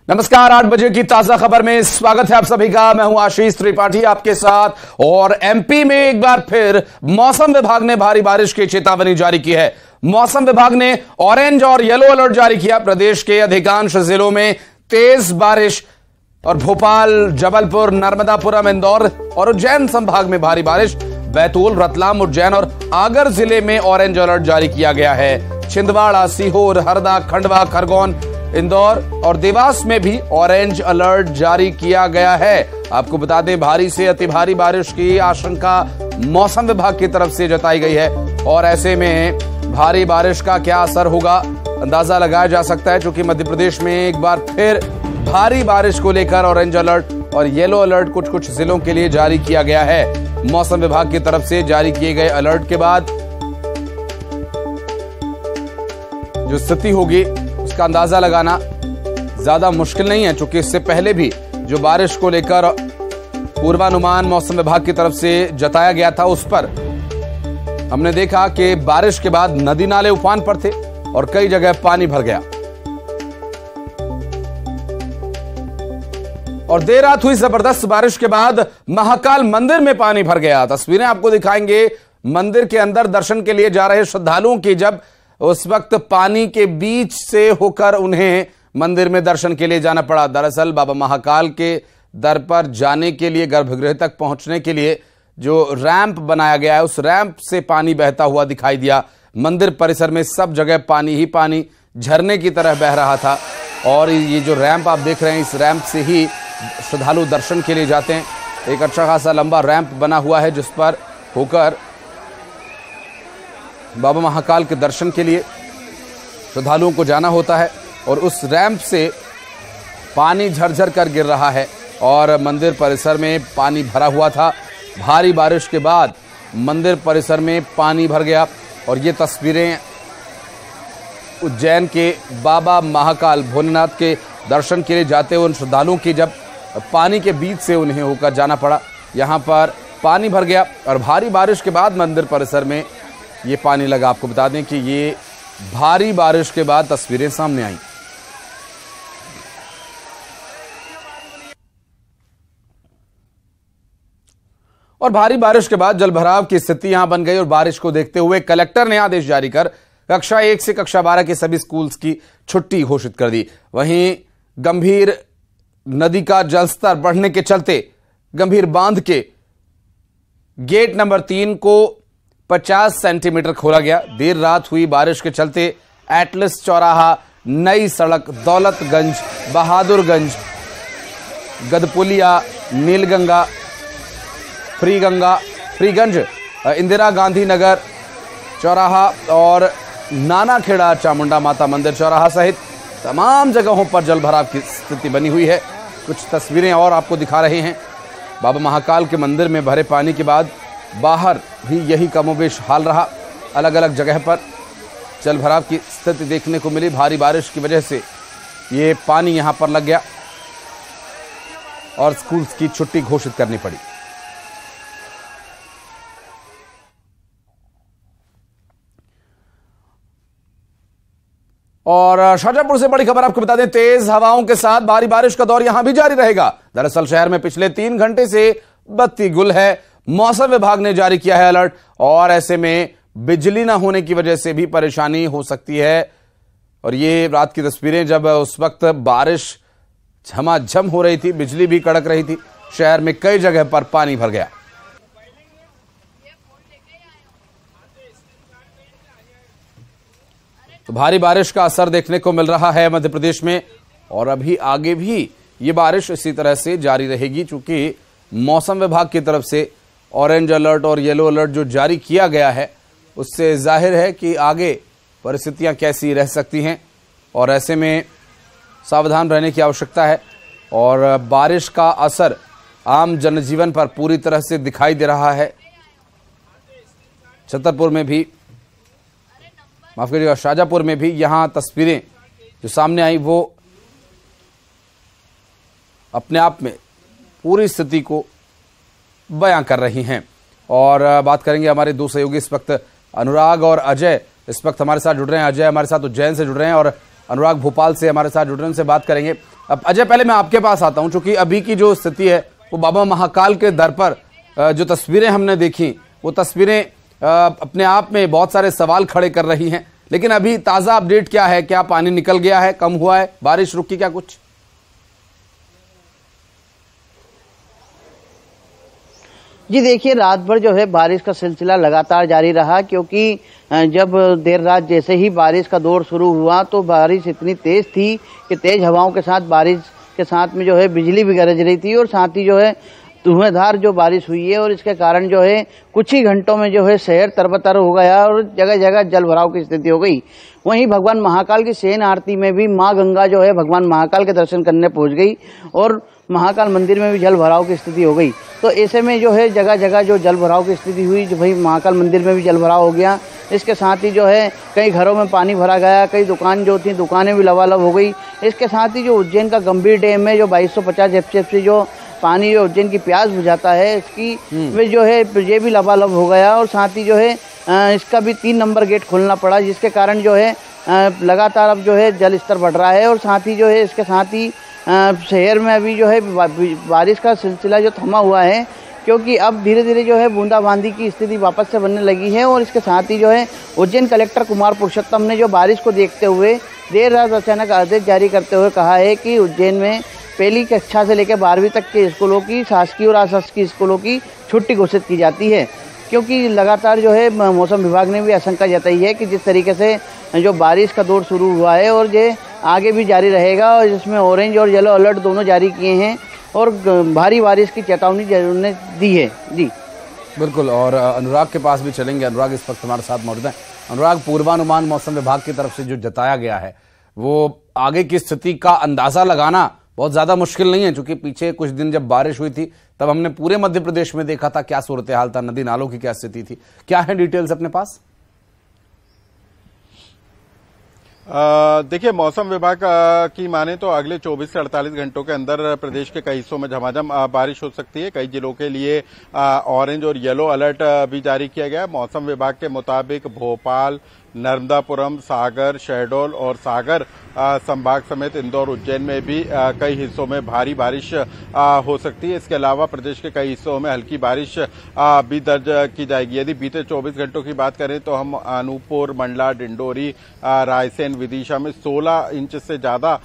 नमस्कार, 8 बजे की ताजा खबर में स्वागत है आप सभी का। मैं हूं आशीष त्रिपाठी आपके साथ। और एमपी में एक बार फिर मौसम विभाग ने भारी बारिश की चेतावनी जारी की है। मौसम विभाग ने ऑरेंज और येलो अलर्ट जारी किया। प्रदेश के अधिकांश जिलों में तेज बारिश और भोपाल, जबलपुर, नर्मदापुरम, इंदौर और उज्जैन संभाग में भारी बारिश। बैतूल, रतलाम, उज्जैन और आगर जिले में ऑरेंज अलर्ट जारी किया गया है। छिंदवाड़ा, सीहोर, हरदा, खंडवा, खरगोन, इंदौर और देवास में भी ऑरेंज अलर्ट जारी किया गया है। आपको बता दें, भारी से अति भारी बारिश की आशंका मौसम विभाग की तरफ से जताई गई है। और ऐसे में भारी बारिश का क्या असर होगा अंदाजा लगाया जा सकता है, क्योंकि मध्य प्रदेश में एक बार फिर भारी बारिश को लेकर ऑरेंज अलर्ट और येलो अलर्ट कुछ कुछ जिलों के लिए जारी किया गया है। मौसम विभाग की तरफ से जारी किए गए अलर्ट के बाद जो स्थिति होगी उसका अंदाजा लगाना ज्यादा मुश्किल नहीं है, क्योंकि इससे पहले भी जो बारिश को लेकर पूर्वानुमान मौसम विभाग की तरफ से जताया गया था, उस पर हमने देखा कि बारिश के बाद नदी नाले उफान पर थे और कई जगह पानी भर गया। और देर रात हुई जबरदस्त बारिश के बाद महाकाल मंदिर में पानी भर गया। तस्वीरें आपको दिखाएंगे मंदिर के अंदर दर्शन के लिए जा रहे श्रद्धालुओं की, जब उस वक्त पानी के बीच से होकर उन्हें मंदिर में दर्शन के लिए जाना पड़ा। दरअसल बाबा महाकाल के दर पर जाने के लिए, गर्भगृह तक पहुंचने के लिए जो रैंप बनाया गया है, उस रैंप से पानी बहता हुआ दिखाई दिया। मंदिर परिसर में सब जगह पानी ही पानी झरने की तरह बह रहा था। और ये जो रैंप आप देख रहे हैं, इस रैंप से ही श्रद्धालु दर्शन के लिए जाते हैं। एक अच्छा खासा लंबा रैंप बना हुआ है जिस पर होकर बाबा महाकाल के दर्शन के लिए श्रद्धालुओं को जाना होता है। और उस रैंप से पानी झरझर कर गिर रहा है और मंदिर परिसर में पानी भरा हुआ था। भारी बारिश के बाद मंदिर परिसर में पानी भर गया। और ये तस्वीरें उज्जैन के बाबा महाकाल भोलेनाथ के दर्शन के लिए जाते हुए उन श्रद्धालुओं की, जब पानी के बीच से उन्हें होकर जाना पड़ा। यहाँ पर पानी भर गया और भारी बारिश के बाद मंदिर परिसर में ये पानी लगा। आपको बता दें कि ये भारी बारिश के बाद तस्वीरें सामने आई। और भारी बारिश के बाद जलभराव की स्थिति यहां बन गई। और बारिश को देखते हुए कलेक्टर ने आदेश जारी कर कक्षा 1 से कक्षा 12 के सभी स्कूल्स की छुट्टी घोषित कर दी। वहीं गंभीर नदी का जलस्तर बढ़ने के चलते गंभीर बांध के गेट नंबर 3 को 50 सेंटीमीटर खोला गया। देर रात हुई बारिश के चलते एटलस चौराहा, नई सड़क, दौलतगंज, बहादुरगंज, गदपुलिया, नीलगंगा, फ्रीगंज, इंदिरा गांधी नगर चौराहा और नानाखेड़ा चामुंडा माता मंदिर चौराहा सहित तमाम जगहों पर जलभराव की स्थिति बनी हुई है। कुछ तस्वीरें और आपको दिखा रहे हैं। बाबा महाकाल के मंदिर में भरे पानी के बाद बाहर भी यही कमोबेश हाल रहा। अलग अलग जगह पर जलभराव की स्थिति देखने को मिली। भारी बारिश की वजह से ये पानी यहां पर लग गया और स्कूल्स की छुट्टी घोषित करनी पड़ी। और शाहजहांपुर से बड़ी खबर आपको बता दें, तेज हवाओं के साथ भारी बारिश का दौर यहां भी जारी रहेगा। दरअसल शहर में पिछले 3 घंटे से बत्ती गुल है। मौसम विभाग ने जारी किया है अलर्ट। और ऐसे में बिजली न होने की वजह से भी परेशानी हो सकती है। और ये रात की तस्वीरें, जब उस वक्त बारिश झमाझम हो रही थी, बिजली भी कड़क रही थी। शहर में कई जगह पर पानी भर गया। तो भारी बारिश का असर देखने को मिल रहा है मध्य प्रदेश में। और अभी आगे भी ये बारिश इसी तरह से जारी रहेगी, क्योंकि मौसम विभाग की तरफ से ऑरेंज अलर्ट और येलो अलर्ट जो जारी किया गया है, उससे जाहिर है कि आगे परिस्थितियां कैसी रह सकती हैं। और ऐसे में सावधान रहने की आवश्यकता है। और बारिश का असर आम जनजीवन पर पूरी तरह से दिखाई दे रहा है। छतरपुर में भी, माफ करिएगा, शाहजहांपुर में भी यहां तस्वीरें जो सामने आई वो अपने आप में पूरी स्थिति को बयां कर रही हैं। और बात करेंगे हमारे दो सहयोगी इस वक्त अनुराग और अजय इस वक्त हमारे साथ जुड़ रहे हैं। अजय हमारे साथ उज्जैन से जुड़ रहे हैं और अनुराग भोपाल से हमारे साथ जुड़ रहे हैं, उनसे बात करेंगे। अब अजय, पहले मैं आपके पास आता हूं, चूंकि अभी की जो स्थिति है वो बाबा महाकाल के दर पर जो तस्वीरें हमने देखी, वो तस्वीरें अपने आप में बहुत सारे सवाल खड़े कर रही हैं। लेकिन अभी ताजा अपडेट क्या है? क्या पानी निकल गया है, कम हुआ है, बारिश रुकी क्या कुछ? जी देखिए, रात भर जो है बारिश का सिलसिला लगातार जारी रहा, क्योंकि जब देर रात जैसे ही बारिश का दौर शुरू हुआ तो बारिश इतनी तेज थी कि तेज हवाओं के साथ बारिश के साथ में जो है बिजली भी गरज रही थी और साथ ही जो है धुआंधार जो बारिश हुई है, और इसके कारण जो है कुछ ही घंटों में जो है शहर तरबतर हो गया और जगह जगह जल भराव की स्थिति हो गई। वहीं भगवान महाकाल की शयन आरती में भी मां गंगा जो है भगवान महाकाल के दर्शन करने पहुंच गई और महाकाल मंदिर में भी जल भराव की स्थिति हो गई। तो ऐसे में जो है जगह जगह जो जल भराव की स्थिति हुई, जो भाई महाकाल मंदिर में भी जल भराव हो गया। इसके साथ ही जो है कई घरों में पानी भरा गया, कई दुकान जो थी दुकानें भी लबालब हो गई। इसके साथ ही जो उज्जैन का गंभीर डैम है, जो 2250 एफसीएफ जो पानी जो उज्जैन की प्यास बुझाता है, इसकी में जो है ये भी लबालब हो गया और साथ ही जो है इसका भी 3 नंबर गेट खोलना पड़ा, जिसके कारण जो है लगातार अब जो है जल स्तर बढ़ रहा है। और साथ ही जो है इसके साथ ही शहर में अभी जो है बारिश का सिलसिला जो थमा हुआ है, क्योंकि अब धीरे धीरे जो है बूंदाबांदी की स्थिति वापस से बनने लगी है। और इसके साथ ही जो है उज्जैन कलेक्टर कुमार पुरुषोत्तम ने जो बारिश को देखते हुए देर रात अचानक आदेश जारी करते हुए कहा है कि उज्जैन में पहली कक्षा से लेकर 12वीं तक के स्कूलों की, शासकीय और अशासकीय स्कूलों की छुट्टी घोषित की जाती है, क्योंकि लगातार जो है मौसम विभाग ने भी आशंका जताई है कि जिस तरीके से जो बारिश का दौर शुरू हुआ है और ये आगे भी जारी रहेगा, और जिसमें ऑरेंज और येलो अलर्ट दोनों जारी किए हैं और भारी बारिश की चेतावनी ने दी है। जी बिल्कुल, और अनुराग के पास भी चलेंगे। अनुराग इस वक्त हमारे साथ मौजूद हैं। अनुराग, पूर्वानुमान मौसम विभाग की तरफ से जो जताया गया है, वो आगे की स्थिति का अंदाजा लगाना बहुत ज्यादा मुश्किल नहीं है, क्योंकि पीछे कुछ दिन जब बारिश हुई थी तब हमने पूरे मध्य प्रदेश में देखा था क्या सूरत हाल था, नदी नालों की क्या स्थिति थी। क्या है डिटेल्स अपने पास? देखिए, मौसम विभाग की माने तो अगले 24 से 48 घंटों के अंदर प्रदेश के कई हिस्सों में झमाझम बारिश हो सकती है। कई जिलों के लिए ऑरेंज और येलो अलर्ट भी जारी किया गया है। मौसम विभाग के मुताबिक भोपाल, नर्मदापुरम, सागर, शहडोल और सागर संभाग समेत इंदौर, उज्जैन में भी कई हिस्सों में भारी बारिश हो सकती है। इसके अलावा प्रदेश के कई हिस्सों में हल्की बारिश भी दर्ज की जाएगी। यदि बीते 24 घंटों की बात करें तो हम अनूपपुर, मंडला, डिंडोरी, रायसेन, विदिशा में 16 इंच से ज्यादा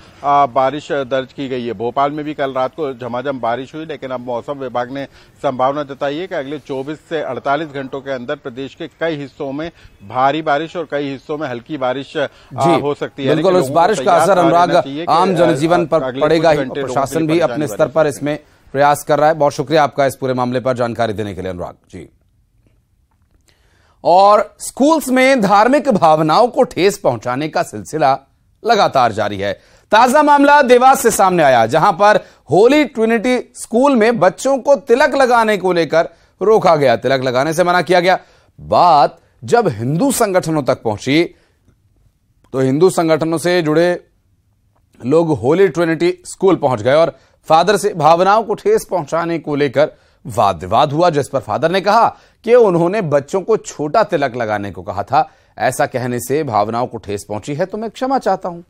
बारिश दर्ज की गई है। भोपाल में भी कल रात को झमाझम बारिश हुई, लेकिन अब मौसम विभाग ने संभावना जताई है कि अगले 24 से 48 घंटों के अंदर प्रदेश के कई हिस्सों में भारी बारिश और कई हिस्सों में हल्की बारिश हो सकती है। बिल्कुल, उस बारिश का असर अनुराग आम जनजीवन पर पड़ेगा ही। प्रशासन भी अपने स्तर पर इसमें प्रयास कर रहा है। बहुत शुक्रिया आपका इस पूरे मामले पर जानकारी देने के लिए अनुराग जी। और स्कूल्स में धार्मिक भावनाओं को ठेस पहुंचाने का सिलसिला लगातार जारी है। ताजा मामला देवास से सामने आया, जहां पर होली ट्रिनिटी स्कूल में बच्चों को तिलक लगाने को लेकर रोका गया, तिलक लगाने से मना किया गया। बात जब हिंदू संगठनों तक पहुंची तो हिंदू संगठनों से जुड़े लोग होली ट्रिनिटी स्कूल पहुंच गए और फादर से भावनाओं को ठेस पहुंचाने को लेकर वाद विवाद हुआ, जिस पर फादर ने कहा कि उन्होंने बच्चों को छोटा तिलक लगाने को कहा था। ऐसा कहने से भावनाओं को ठेस पहुंची है तो मैं क्षमा चाहता हूं।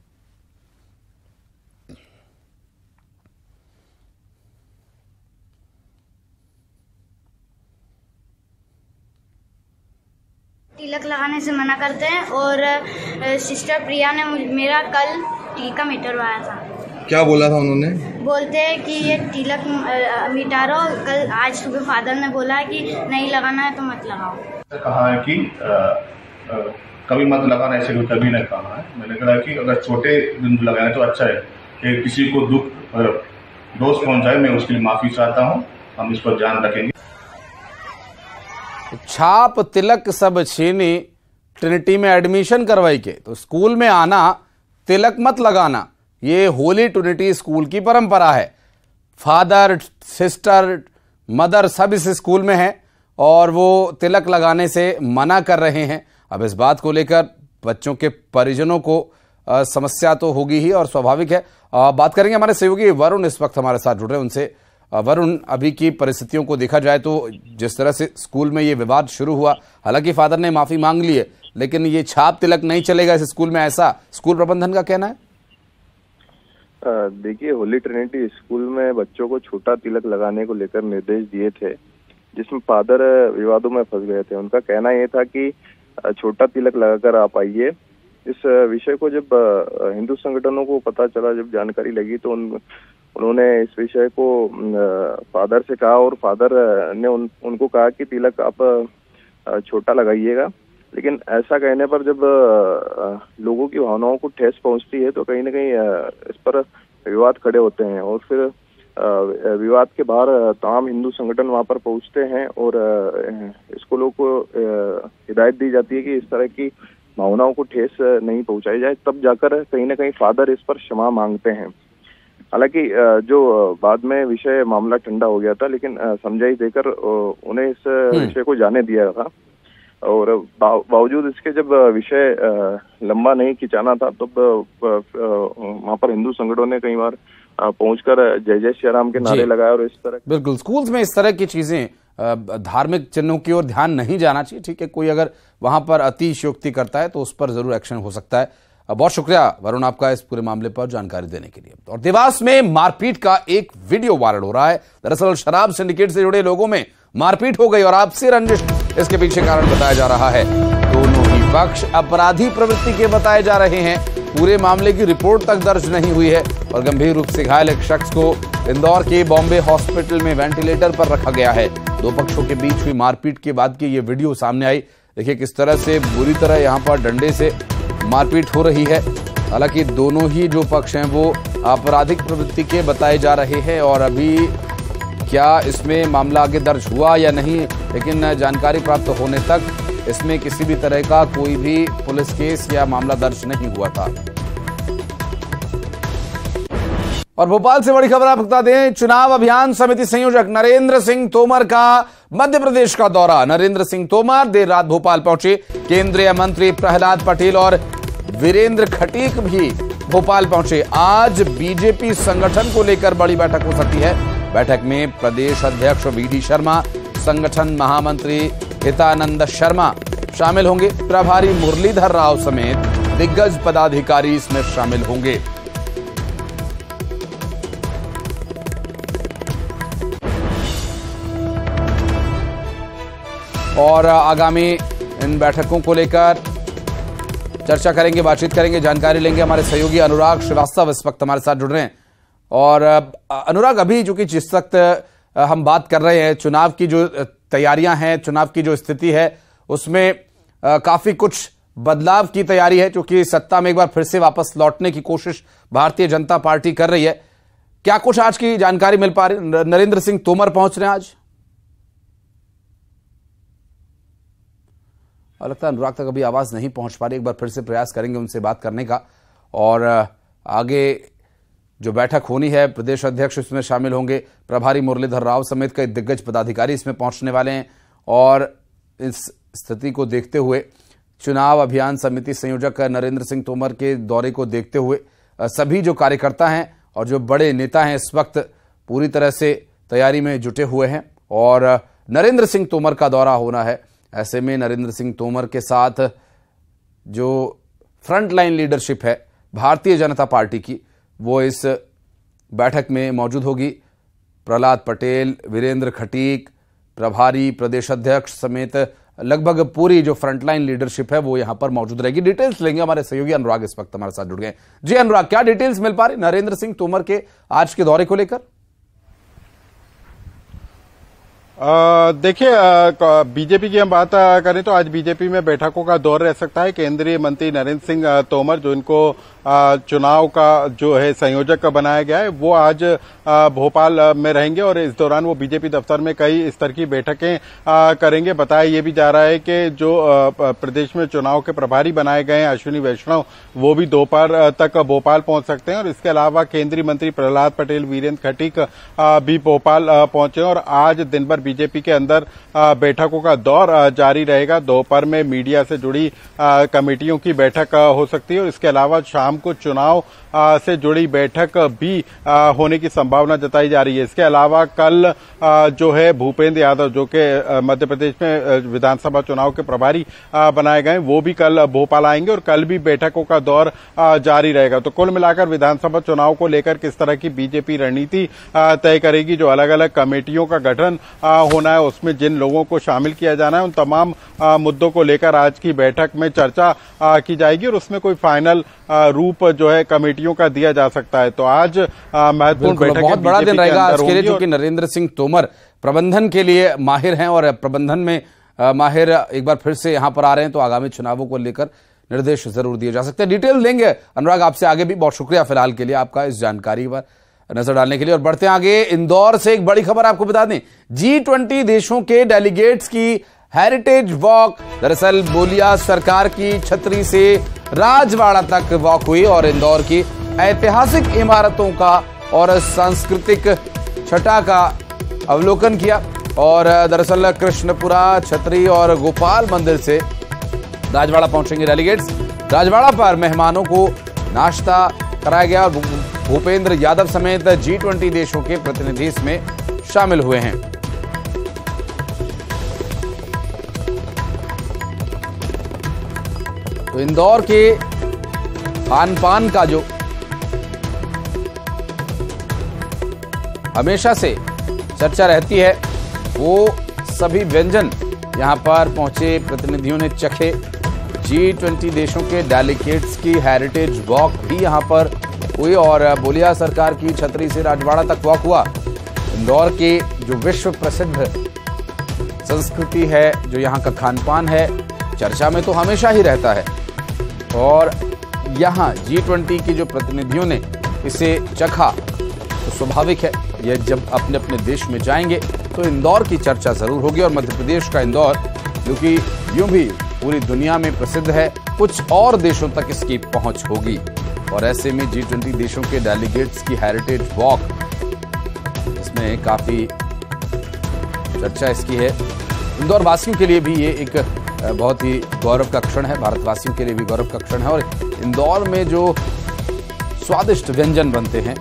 तिलक लगाने से मना करते हैं और सिस्टर प्रिया ने मेरा कल टीका मिटवाया था। क्या बोला था उन्होंने? बोलते हैं कि ये तिलक मिटा रहो। कल आज सुबह फादर ने बोला कि नहीं लगाना है तो मत लगाओ। कहा है कि कभी मत लगाना, ऐसे कभी नहीं कहा है। मैंने कहा कि अगर छोटे दिन लगाए तो अच्छा है कि किसी को दुख दोष पहुंचाए, मैं उसके लिए माफी चाहता हूँ। हम इस पर ध्यान रखेंगे। छाप तिलक सब छीनी, ट्रिनिटी में एडमिशन करवाई के तो स्कूल में आना, तिलक मत लगाना, ये होली ट्रिनिटी स्कूल की परंपरा है। फादर, सिस्टर, मदर सब इस स्कूल में हैं और वो तिलक लगाने से मना कर रहे हैं। अब इस बात को लेकर बच्चों के परिजनों को समस्या तो होगी ही और स्वाभाविक है। बात करेंगे हमारे सहयोगी वरुण इस वक्त हमारे साथ जुड़ रहे हैं, उनसे। वरुण, अभी की परिस्थितियों को देखा जाए तो जिस तरह से स्कूल में ये विवाद शुरू हुआ, हालांकि फादर ने माफी मांग ली है, लेकिन ये छाप तिलक नहीं चलेगा इस स्कूल में, ऐसा स्कूल प्रबंधन का कहना है। देखिए, होली ट्रिनिटी स्कूल में बच्चों को छोटा तिलक लगाने को लेकर निर्देश दिए थे, जिसमें फादर विवादों में फंस गए थे। उनका कहना ये था कि छोटा तिलक लगाकर आप आइए। इस विषय को जब हिंदू संगठनों को पता चला, जब जानकारी लगी, तो उन्होंने इस विषय को फादर से कहा और फादर ने उनको कहा कि तिलक आप छोटा लगाइएगा। लेकिन ऐसा कहने पर जब लोगों की भावनाओं को ठेस पहुंचती है तो कहीं ना कहीं इस पर विवाद खड़े होते हैं और फिर विवाद के बाहर तमाम हिंदू संगठन वहां पर पहुंचते हैं और स्कूलों को हिदायत दी जाती है कि इस तरह की भावनाओं को ठेस नहीं पहुंचाई जाए। तब जाकर कहीं ना कहीं फादर इस पर क्षमा मांगते हैं। हालांकि जो बाद में विषय मामला ठंडा हो गया था, लेकिन समझाई देकर उन्हें इस विषय को जाने दिया था और बावजूद इसके जब विषय लंबा नहीं खिंचाना था तब वहां पर हिंदू संगठनों ने कई बार पहुंचकर जय जय श्री राम के नारे लगाए और इस तरह। बिल्कुल, स्कूल्स में इस तरह की चीजें, धार्मिक चिन्हों की ओर ध्यान नहीं जाना चाहिए। ठीक है, कोई अगर वहां पर अतिशयोक्ति करता है तो उस पर जरूर एक्शन हो सकता है। बहुत शुक्रिया वरुण आपका इस पूरे मामले पर जानकारी देने के लिए। और देवास में मारपीट का एक वीडियो वायरल हो रहा है। दरअसल शराब सिंडिकेट से जुड़े लोगों में मारपीट हो गई और आपसी रंजिश इसके पीछे कारण बताया जा रहा है। दोनों ही पक्ष अपराधी प्रवृत्ति के बताए जा रहे हैं। पूरे मामले की रिपोर्ट तक दर्ज नहीं हुई है और गंभीर रूप से घायल एक शख्स को इंदौर के बॉम्बे हॉस्पिटल में वेंटिलेटर पर रखा गया है। दो पक्षों के बीच हुई मारपीट के बाद की ये वीडियो सामने आई। देखिए किस तरह से बुरी तरह यहाँ पर डंडे से मारपीट हो रही है। हालांकि दोनों ही जो पक्ष हैं वो आपराधिक प्रवृत्ति के बताए जा रहे हैं और अभी क्या इसमें मामला आगे दर्ज हुआ या नहीं, लेकिन जानकारी प्राप्त होने तक इसमें किसी भी तरह का कोई भी पुलिस केस या मामला दर्ज नहीं हुआ था। और भोपाल से बड़ी खबर आप बता दें, चुनाव अभियान समिति संयोजक नरेंद्र सिंह तोमर का मध्य प्रदेश का दौरा। नरेंद्र सिंह तोमर देर रात भोपाल पहुंचे। केंद्रीय मंत्री प्रहलाद पटेल और वीरेंद्र खटीक भी भोपाल पहुंचे। आज बीजेपी संगठन को लेकर बड़ी बैठक हो सकती है। बैठक में प्रदेश अध्यक्ष वीडी शर्मा, संगठन महामंत्री हितानंद शर्मा शामिल होंगे। प्रभारी मुरलीधर राव समेत दिग्गज पदाधिकारी इसमें शामिल होंगे। और आगामी इन बैठकों को लेकर चर्चा करेंगे, बातचीत करेंगे, जानकारी लेंगे। हमारे सहयोगी अनुराग श्रीवास्तव इस वक्त हमारे साथ जुड़ रहे हैं। और अनुराग, अभी चूंकि जिस वक्त हम बात कर रहे हैं, चुनाव की जो तैयारियां हैं, चुनाव की जो स्थिति है, उसमें काफी कुछ बदलाव की तैयारी है, क्योंकि सत्ता में एक बार फिर से वापस लौटने की कोशिश भारतीय जनता पार्टी कर रही है। क्या कुछ आज की जानकारी मिल पा रही? नरेंद्र सिंह तोमर पहुंच रहे हैं आज। लगता है अनुराग तक अभी आवाज नहीं पहुंच पा रही। एक बार फिर से प्रयास करेंगे उनसे बात करने का। और आगे जो बैठक होनी है, प्रदेश अध्यक्ष इसमें शामिल होंगे, प्रभारी मुरलीधर राव समेत कई दिग्गज पदाधिकारी इसमें पहुंचने वाले हैं। और इस स्थिति को देखते हुए, चुनाव अभियान समिति संयोजक नरेंद्र सिंह तोमर के दौरे को देखते हुए सभी जो कार्यकर्ता हैं और जो बड़े नेता हैं इस वक्त पूरी तरह से तैयारी में जुटे हुए हैं। और नरेंद्र सिंह तोमर का दौरा होना है। ऐसे में नरेंद्र सिंह तोमर के साथ जो फ्रंट लाइन लीडरशिप है भारतीय जनता पार्टी की, वो इस बैठक में मौजूद होगी। प्रहलाद पटेल, वीरेंद्र खटीक, प्रभारी प्रदेश अध्यक्ष समेत लगभग पूरी जो फ्रंटलाइन लीडरशिप है वो यहां पर मौजूद रहेगी। डिटेल्स लेंगे हमारे सहयोगी अनुराग इस वक्त हमारे साथ जुड़ गए। जी अनुराग, क्या डिटेल्स मिल पा रही नरेंद्र सिंह तोमर के आज के दौरे को लेकर? देखिए, बीजेपी की हम बात करें तो आज बीजेपी में बैठकों का दौर रह सकता है। केंद्रीय मंत्री नरेंद्र सिंह तोमर, जो इनको चुनाव का जो है संयोजक बनाया गया है, वो आज भोपाल में रहेंगे और इस दौरान वो बीजेपी दफ्तर में कई स्तर की बैठकें करेंगे। बताया ये भी जा रहा है कि जो प्रदेश में चुनाव के प्रभारी बनाए गए हैं अश्विनी वैष्णव, वो भी दोपहर तक भोपाल पहुंच सकते हैं। और इसके अलावा केंद्रीय मंत्री प्रहलाद पटेल, वीरेंद्र खटीक भी भोपाल पहुंचे और आज दिन भर बीजेपी के अंदर बैठकों का दौर जारी रहेगा। दोपहर में मीडिया से जुड़ी कमेटियों की बैठक हो सकती है और इसके अलावा शाम को चुनाव से जुड़ी बैठक भी होने की संभावना जताई जा रही है। इसके अलावा कल जो है भूपेंद्र यादव, जो कि मध्य प्रदेश में विधानसभा चुनाव के प्रभारी बनाए गए, वो भी कल भोपाल आएंगे और कल भी बैठकों का दौर जारी रहेगा। तो कुल मिलाकर विधानसभा चुनाव को लेकर किस तरह की बीजेपी रणनीति तय करेगी, जो अलग अलग कमेटियों का गठन होना है, उसमें जिन लोगों को शामिल किया जाना है, उन तमाम मुद्दों को लेकर आज की बैठक में चर्चा की जाएगी और उसमें कोई फाइनल रूप जो है कमेटियों का दिया जा सकता है। तो आज महत्वपूर्ण बैठक बहुत बड़ा दिन रहेगा आज के लिए, क्योंकि नरेंद्र सिंह तोमर प्रबंधन के लिए माहिर हैं और प्रबंधन में माहिर एक बार फिर से यहां पर आ रहे हैं, तो आगामी चुनावों को लेकर निर्देश जरूर दिए जा सकते हैं। डिटेल देंगे अनुराग आपसे आगे भी। बहुत शुक्रिया फिलहाल के लिए आपका इस जानकारी पर नजर डालने के लिए। और बढ़ते आगे, इंदौर से एक बड़ी खबर आपको बता दें। G20 देशों के डेलीगेट्स की हेरिटेज वॉक दरअसल बोलिया सरकार की छतरी से राजवाड़ा तक वॉक हुई और इंदौर की ऐतिहासिक इमारतों का और सांस्कृतिक छटा का अवलोकन किया। और दरअसल कृष्णपुरा, छतरी और गोपाल मंदिर से राजवाड़ा पहुंचेंगे डेलीगेट्स। राजवाड़ा पर मेहमानों को नाश्ता कराया गया और भूपेंद्र यादव समेत G20 देशों के प्रतिनिधि इसमें शामिल हुए हैं। तो इंदौर के खान पान का जो हमेशा से चर्चा रहती है, वो सभी व्यंजन यहां पर पहुंचे प्रतिनिधियों ने चखे। G20 देशों के डेलीगेट्स की हेरिटेज वॉक भी यहां पर हुई और बोलिया सरकार की छतरी से राजवाड़ा तक वॉक हुआ। इंदौर के जो विश्व प्रसिद्ध संस्कृति है, जो यहाँ का खान पान है, चर्चा में तो हमेशा ही रहता है और यहाँ G20 की जो प्रतिनिधियों ने इसे चखा तो स्वाभाविक है ये जब अपने अपने देश में जाएंगे तो इंदौर की चर्चा जरूर होगी। और मध्य प्रदेश का इंदौर, जो कि यूं भी पूरी दुनिया में प्रसिद्ध है, कुछ और देशों तक इसकी पहुंच होगी। और ऐसे में G20 देशों के डेलीगेट्स की हेरिटेज वॉक, इसमें काफी चर्चा इसकी है। इंदौर वासियों के लिए भी ये एक बहुत ही गौरव का क्षण है, भारतवासियों के लिए भी गौरव का क्षण है। और इंदौर में जो स्वादिष्ट व्यंजन बनते हैं,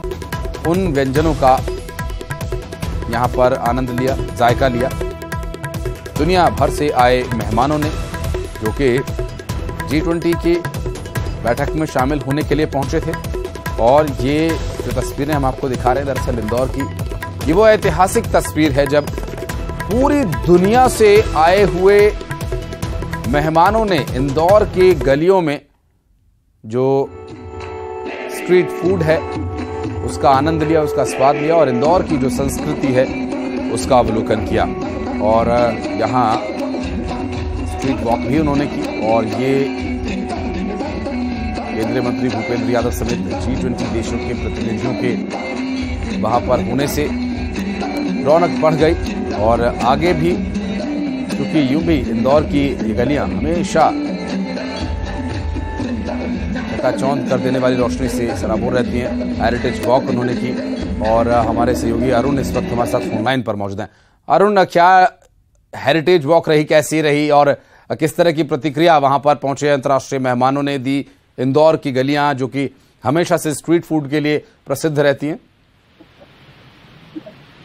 उन व्यंजनों का यहाँ पर आनंद लिया, जायका लिया। दुनिया भर से आए मेहमानों ने, जो कि G20 की बैठक में शामिल होने के लिए पहुंचे थे। और ये जो तस्वीरें हम आपको दिखा रहे हैं, दरअसल इंदौर की, ये वो ऐतिहासिक तस्वीर है जब पूरी दुनिया से आए हुए मेहमानों ने इंदौर की गलियों में जो स्ट्रीट फूड है उसका आनंद लिया, उसका स्वाद लिया और इंदौर की जो संस्कृति है उसका अवलोकन किया। और यहाँ स्ट्रीट वॉक भी उन्होंने की और ये केंद्रीय मंत्री भूपेंद्र यादव समेत G20 देशों के प्रतिनिधियों के वहां पर होने से रौनक बढ़ गई। और आगे भी, क्योंकि यूं भी इंदौर की ये गलियां हमेशा चकाचौंध कर देने वाली रोशनी से सराबोर रहती हैं। हेरिटेज वॉक उन्होंने की और हमारे सहयोगी अरुण इस वक्त हमारे साथ फोन लाइन पर मौजूद हैं। अरुण, क्या हेरिटेज वॉक रही, कैसी रही और किस तरह की प्रतिक्रिया वहां पर पहुंचे अंतर्राष्ट्रीय मेहमानों ने दी? इंदौर की गलियां जो कि हमेशा से स्ट्रीट फूड के लिए प्रसिद्ध रहती हैं।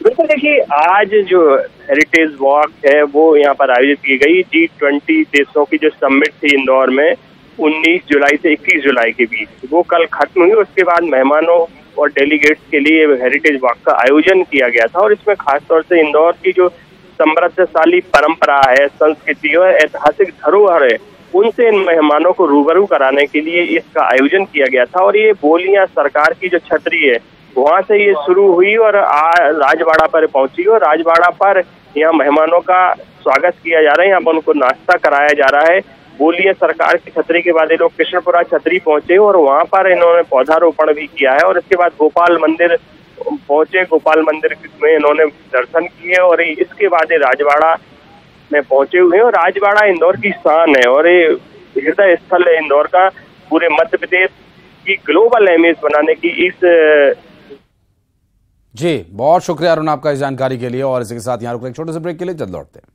बिल्कुल, देखिए आज जो हेरिटेज वॉक है वो यहाँ पर आयोजित की गई। G20 देशों की जो समिट थी इंदौर में 19 जुलाई से 21 जुलाई के बीच, वो कल खत्म हुई। उसके बाद मेहमानों और डेलीगेट्स के लिए हेरिटेज वॉक का आयोजन किया गया था और इसमें खासतौर से इंदौर की जो समृद्धशाली परंपरा है, संस्कृति और ऐतिहासिक धरोहर है, उनसे इन मेहमानों को रूबरू कराने के लिए इसका आयोजन किया गया था। और ये बोलियां सरकार की जो छतरी है वहां से ये शुरू हुई और राजवाड़ा पर पहुंची और राजवाड़ा पर यहाँ मेहमानों का स्वागत किया जा रहा है, यहाँ पर उनको नाश्ता कराया जा रहा है। बोलिया सरकार की छतरी के बाद ये लोग कृष्णपुरा छतरी पहुंचे और वहां पर इन्होंने पौधारोपण भी किया है। और इसके बाद गोपाल मंदिर पहुंचे, गोपाल मंदिर में इन्होंने दर्शन किए और इसके बाद ये राजवाड़ा में पहुंचे हुए हैं। और राजवाड़ा इंदौर की शान है और ये हृदय स्थल है इंदौर का। पूरे मध्य प्रदेश की ग्लोबल इमेज बनाने की इस जी बहुत शुक्रिया अरुण आपका इस जानकारी के लिए। और इसी के साथ यहाँ रुक छोटे से ब्रेक के लिए जल्द लौटते हैं।